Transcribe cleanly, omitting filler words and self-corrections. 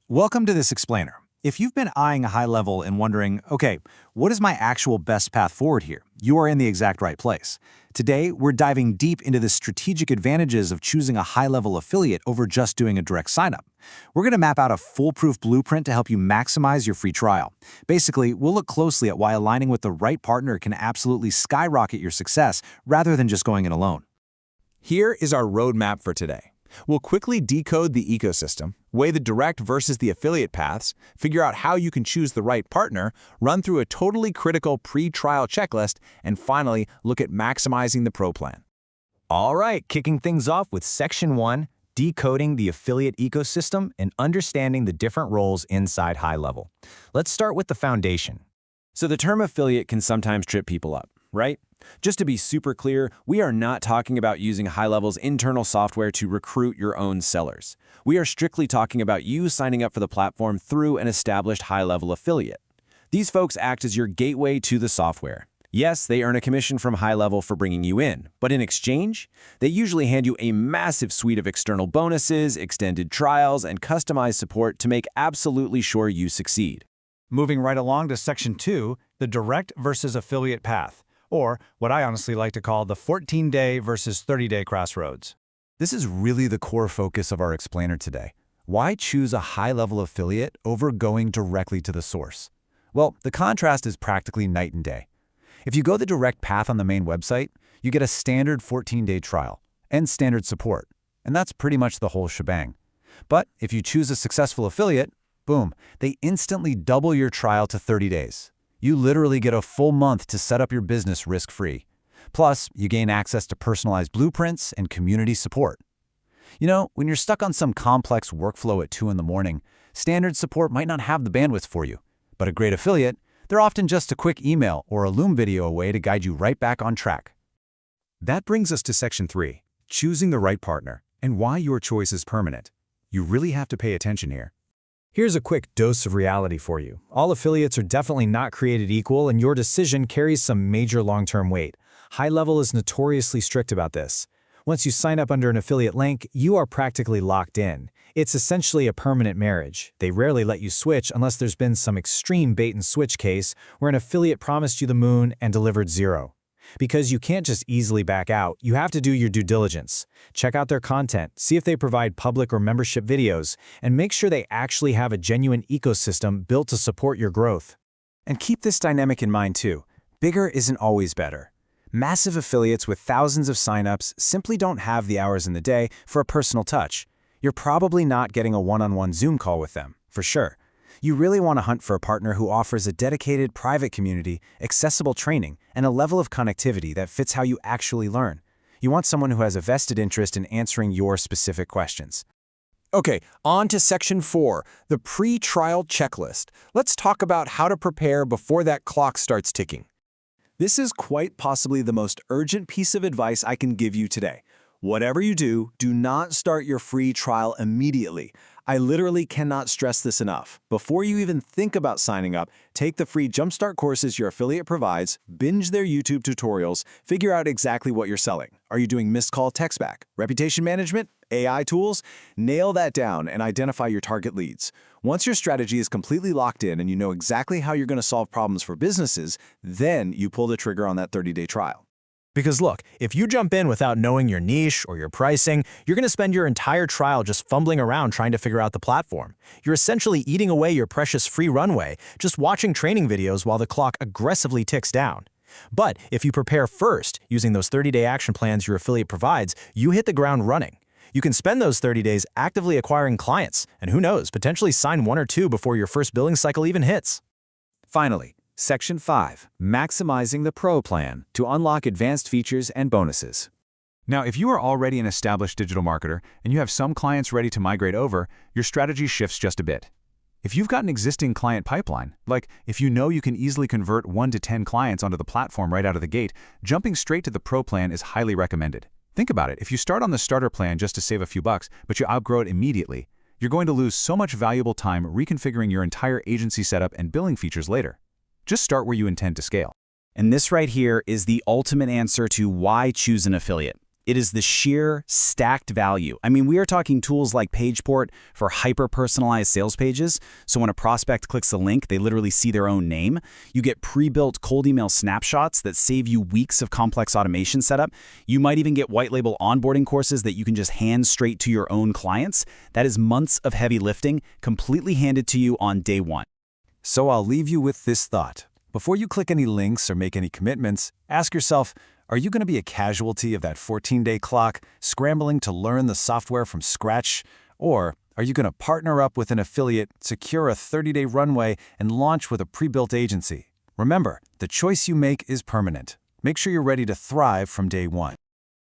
Welcome to this explainer. If you've been eyeing a high level and wondering, okay, what is my actual best path forward here? You are in the exact right place. Today, we're diving deep into the strategic advantages of choosing a high-level affiliate over just doing a direct sign-up. We're going to map out a foolproof blueprint to help you maximize your free trial. Basically, we'll look closely at why aligning with the right partner can absolutely skyrocket your success rather than just going it alone. Here is our roadmap for today. We'll quickly decode the ecosystem, weigh the direct versus the affiliate paths, figure out how you can choose the right partner, run through a totally critical pre-trial checklist, and finally, look at maximizing the pro plan. All right, kicking things off with Section 1, decoding the affiliate ecosystem and understanding the different roles inside HighLevel. Let's start with the foundation. So the term affiliate can sometimes trip people up, right? Just to be super clear, we are not talking about using HighLevel's internal software to recruit your own sellers. We are strictly talking about you signing up for the platform through an established HighLevel affiliate. These folks act as your gateway to the software. Yes, they earn a commission from HighLevel for bringing you in, but in exchange, they usually hand you a massive suite of external bonuses, extended trials, and customized support to make absolutely sure you succeed. Moving right along to Section 2, the direct versus affiliate path, or what I honestly like to call the 14-day versus 30-day crossroads. This is really the core focus of our explainer today. Why choose a high-level affiliate over going directly to the source? Well, the contrast is practically night and day. If you go the direct path on the main website, you get a standard 14-day trial and standard support, and that's pretty much the whole shebang. But if you choose a successful affiliate, boom, they instantly double your trial to 30 days. You literally get a full month to set up your business risk-free. Plus, you gain access to personalized blueprints and community support. You know, when you're stuck on some complex workflow at 2 in the morning, standard support might not have the bandwidth for you. But a great affiliate, they're often just a quick email or a Loom video away to guide you right back on track. That brings us to Section 3, choosing the right partner, and why your choice is permanent. You really have to pay attention here. Here's a quick dose of reality for you. All affiliates are definitely not created equal, and your decision carries some major long-term weight. HighLevel is notoriously strict about this. Once you sign up under an affiliate link, you are practically locked in. It's essentially a permanent marriage. They rarely let you switch unless there's been some extreme bait-and-switch case where an affiliate promised you the moon and delivered zero. Because you can't just easily back out, you have to do your due diligence. Check out their content, see if they provide public or membership videos, and make sure they actually have a genuine ecosystem built to support your growth. And keep this dynamic in mind too. Bigger isn't always better. Massive affiliates with thousands of signups simply don't have the hours in the day for a personal touch. You're probably not getting a one-on-one Zoom call with them, for sure. You really want to hunt for a partner who offers a dedicated private community, accessible training, and a level of connectivity that fits how you actually learn. You want someone who has a vested interest in answering your specific questions. Okay, on to Section 4, the pre-trial checklist. Let's talk about how to prepare before that clock starts ticking. This is quite possibly the most urgent piece of advice I can give you today. Whatever you do, do not start your free trial immediately. I literally cannot stress this enough. Before you even think about signing up, take the free Jumpstart courses your affiliate provides, binge their YouTube tutorials, figure out exactly what you're selling. Are you doing missed call text back, reputation management, AI tools? Nail that down and identify your target leads. Once your strategy is completely locked in and you know exactly how you're going to solve problems for businesses, then you pull the trigger on that 30-day trial. Because look, if you jump in without knowing your niche or your pricing, you're going to spend your entire trial just fumbling around trying to figure out the platform. You're essentially eating away your precious free runway, just watching training videos while the clock aggressively ticks down. But if you prepare first, using those 30-day action plans your affiliate provides, you hit the ground running. You can spend those 30 days actively acquiring clients, and who knows, potentially sign 1 or 2 before your first billing cycle even hits. Finally, Section 5, maximizing the Pro plan to unlock advanced features and bonuses. Now, if you are already an established digital marketer and you have some clients ready to migrate over, your strategy shifts just a bit. If you've got an existing client pipeline, like if you know you can easily convert 1 to 10 clients onto the platform right out of the gate, jumping straight to the Pro plan is highly recommended. Think about it. If you start on the starter plan just to save a few bucks, but you outgrow it immediately, you're going to lose so much valuable time reconfiguring your entire agency setup and billing features later. Just start where you intend to scale. And this right here is the ultimate answer to why choose an affiliate. It is the sheer stacked value. I mean, we are talking tools like PagePort for hyper-personalized sales pages. So when a prospect clicks a link, they literally see their own name. You get pre-built cold email snapshots that save you weeks of complex automation setup. You might even get white label onboarding courses that you can just hand straight to your own clients. That is months of heavy lifting, completely handed to you on day one. So I'll leave you with this thought. Before you click any links or make any commitments, ask yourself, are you going to be a casualty of that 14-day clock, scrambling to learn the software from scratch? Or are you going to partner up with an affiliate, secure a 30-day runway, and launch with a pre-built agency? Remember, the choice you make is permanent. Make sure you're ready to thrive from day one.